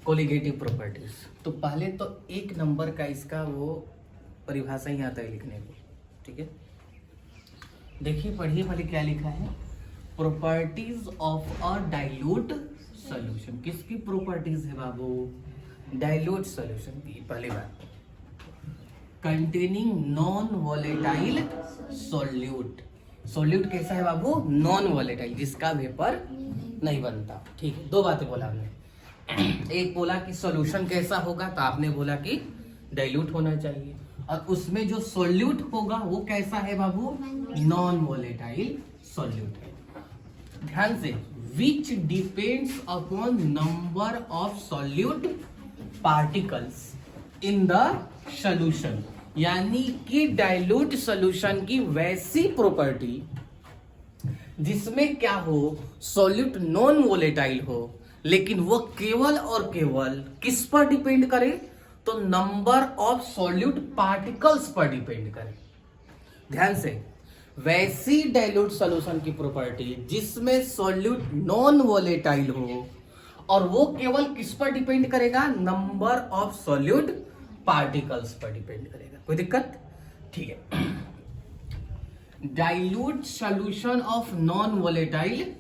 Colligative properties. तो पहले तो एक नंबर का इसका वो परिभाषा ही आता है लिखने को, ठीक है। देखिए पढ़िए पहले क्या लिखा है, properties of a dilute solution. किसकी प्रॉपर्टीज है बाबू? डाइल्यूट सॉल्यूशन की। पहली बात, containing non volatile solute. Solute कैसा है बाबू? नॉन वोलेटाइल, जिसका वेपर नहीं बनता, ठीक है। दो बातें बोला हमने, एक बोला कि सॉल्यूशन कैसा होगा, तो आपने बोला कि डाइल्यूट होना चाहिए, और उसमें जो सॉल्यूट होगा वो कैसा है बाबू? नॉन वोलेटाइल सॉल्यूट है। ध्यान से, which depends upon number of solute particles in the solution. यानी कि डाइल्यूट सॉल्यूशन की वैसी प्रॉपर्टी जिसमें क्या हो, सॉल्यूट नॉन वोलेटाइल हो, लेकिन वो केवल और केवल किस पर डिपेंड करे? तो नंबर ऑफ सॉल्यूट पार्टिकल्स पर डिपेंड करे। ध्यान से, वैसी डाइल्यूट सॉल्यूशन की प्रॉपर्टी जिसमें सॉल्यूट नॉन वोलेटाइल हो और वो केवल किस पर डिपेंड करेगा? नंबर ऑफ सॉल्यूट पार्टिकल्स पर डिपेंड करेगा। कोई दिक्कत? ठीक है। Dilute solution of non volatile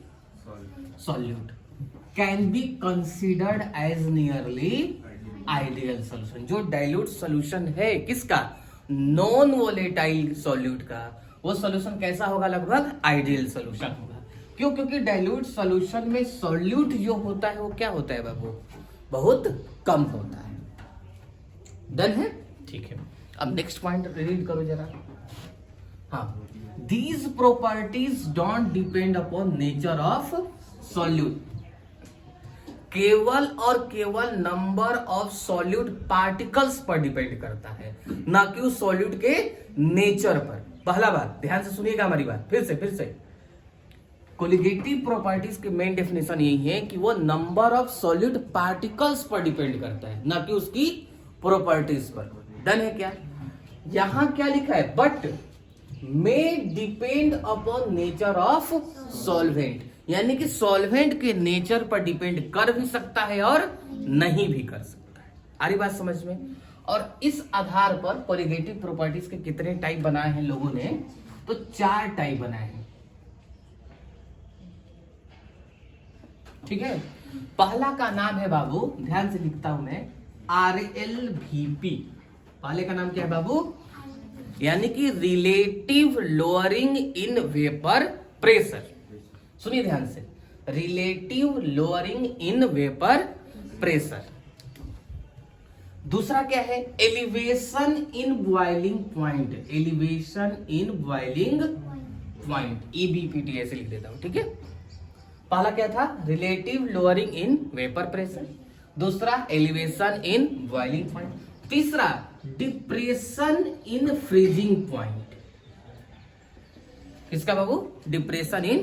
solute can be considered as nearly ideal solution. जो डाइल्यूट सॉल्यूशन है किसका? नॉन वोलेटाइल सॉल्यूट का, वो सॉल्यूशन कैसा होगा? लगभग आइडियल सॉल्यूशन होगा। क्यों? क्योंकि डाइल्यूट सॉल्यूशन में सॉल्यूट जो होता है वो क्या होता है बाबू? बहुत कम होता है। डन है? ठीक है। अब नेक्स्ट पॉइंट रीड करो जरा। हाँ, these properties don't depend upon nature of solute. केवल और केवल नंबर ऑफ सॉल्यूट पार्टिकल्स पर डिपेंड करता है, ना कि उस सॉल्यूट के नेचर पर। पहला बात ध्यान से सुनिएगा हमारी बात, फिर से कोलिगेटिव प्रॉपर्टीज की मेन डेफिनेशन यही है कि वो नंबर ऑफ सॉल्यूट पार्टिकल्स पर डिपेंड करता है, ना कि उसकी प्रॉपर्टीज पर। डन है क्या? यहां क्या लिखा है? But may depend upon nature of solvent. यानी कि सॉल्वेंट के नेचर पर डिपेंड कर भी सकता है और नहीं भी कर सकता है। आ रही बात समझ में? और इस आधार पर कोलिगेटिव प्रॉपर्टीज के कितने टाइप बनाए हैं लोगों ने? तो 4 टाइप बनाए हैं, ठीक है। पहला का नाम है बाबू, ध्यान से लिखता हूं मैं, RLVP। पहले का नाम क्या है बाबू? यानी कि relative lowering in vapour pressure. सुनिए ध्यान से, relative lowering in vapour pressure. दूसरा क्या है? Elevation in boiling point. Elevation in boiling point, EBPT ऐसे लिख देता हूं, ठीक है। पहला क्या था? Relative lowering in vapour pressure. दूसरा एलिवेशन इन बॉइलिंग पॉइंट। तीसरा डिप्रेशन इन फ्रीजिंग पॉइंट। किसका बाबू? Depression in.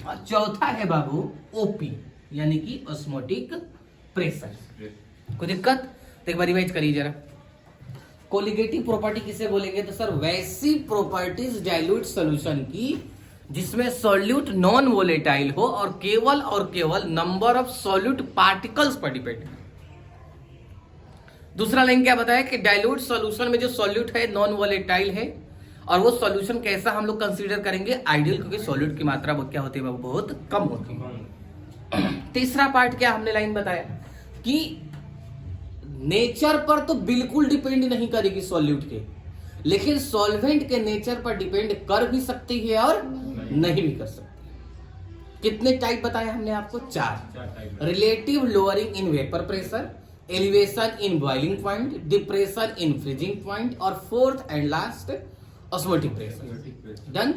और चौथा है बाबू OP, यानी कि ऑस्मोटिक प्रेशर। कोई दिक्कत? तो एक बार रिवाइज करिए जरा। कोलिगेटिव प्रॉपर्टी किसे बोलेंगे? तो सर वैसी प्रॉपर्टीज डाइल्यूट सॉल्यूशन की जिसमें सॉल्यूट नॉन वोलेटाइल हो और केवल नंबर ऑफ सॉल्यूट पार्टिकल्स पर डिपेंड है। दूसरा लाइन क्या बताया कि डाइल्यूट सॉल्यूशन में जो सॉल्यूट है नॉन वोलेटाइल है, और वो सॉल्यूशन कैसा हम लोग कंसीडर करेंगे? आइडियल, क्योंकि सॉल्यूट की मात्रा क्या होती है? बहुत कम होती है। तीसरा पार्ट क्या हमने लाइन बताया कि नेचर पर तो बिल्कुल डिपेंड नहीं करेगी सॉल्यूट के, लेकिन सॉल्वेंट के नेचर पर डिपेंड कर भी सकती है और नहीं भी कर सकती। कितने टाइप बताया हमने आपको? 4। Relative lowering in vapour pressure, elevation in boiling point, depression in freezing point, और fourth and last osmotic pressure. Done?